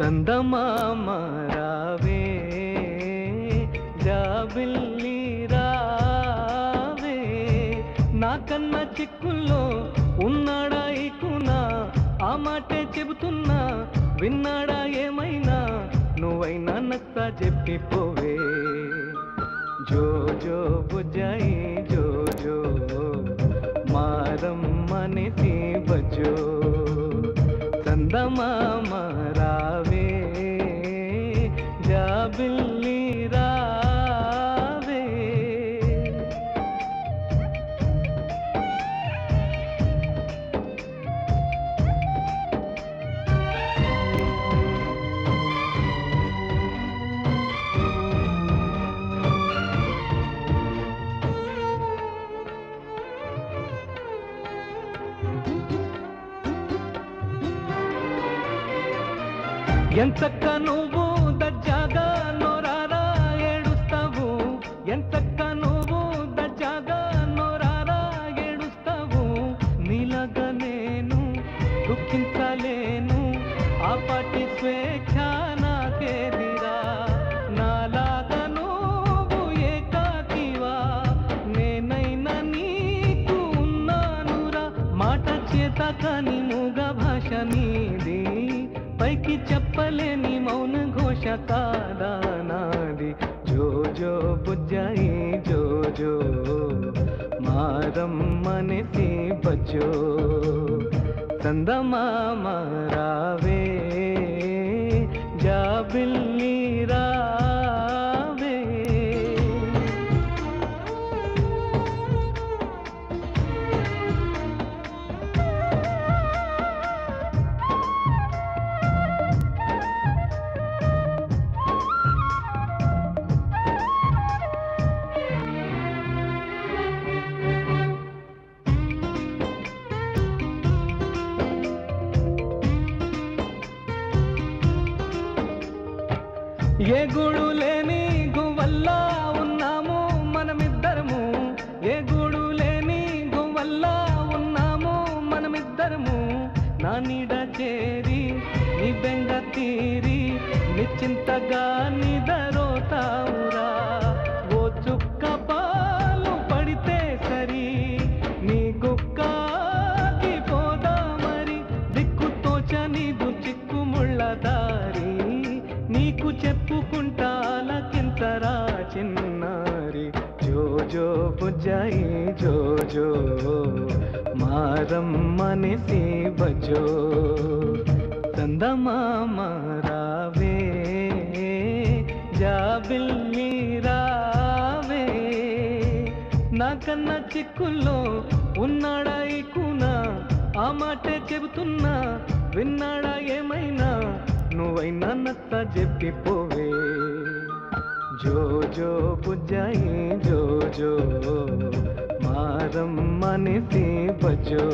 చందమామ రావే జాబిల్లి రావే నా కన్న చిక్కుల్లో ఉన్నాడా ఇకునా ఆ మాటే చెబుతున్నా విన్నాడా ఏమైనా నువ్వైనా నక్కా చెప్పిపోవే జో జో బుజ్జాయి జో జో మారమ్మనేసి బజో చందమామ రావే జాబిల్లి రావే ఎంతక్క నువ్వు దజ్జాగా నోరారా ఏడుస్తావు ఎంతక్క నువ్వు దజ్జాగా నోరారా ఏడుస్తావు నీలాగా నేను దుఃఖించలేను ఆ పాటి స్వేచ్ఛ నాకేదిరా నాలాగా నువ్వు ఏకాకివా నేనైనా నీకు ఉన్నానురా మాట చేత కాని మూగ భాష నీది పైకి చెప్పలేని మౌన ఘోష కాదా నాది జో జో బుజ్జాయి జో జో మారమ్మనేసి బజో చందమామ రావే జాబిల్లి రావే ఏ గూడు లేని గువ్వల్లా ఉన్నాము మనమిద్దరము ఏ గూడు లేని గువ్వల్లా ఉన్నాము మనమిద్దరము నా నీడ చేరి నీ బెంగ తీరి నిశ్చింతగా నిదరోతావురా ఓ చుక్క పాలు పడితే సరి నీ గుక్కాకి పోదా మరి దిక్కుతోచ నీదు చిక్కుముళ్ళ దారి నీకు చెప్పుకుంటాలకింతరా చిన్నారి జో జో బుజ్జాయి జో జో మారమ్మనేసి బజో చందమామ రావే జాబిల్లి రావే నా కన్న చిక్కుల్లో ఉన్నాడా ఇకునా ఆ మాటే చెబుతున్నా విన్నాడా ఏమైనా నువ్వైనా నత్త చెప్పిపోవే జో జో బుజ్జాయి జో జో మారమ్మనేసి బజో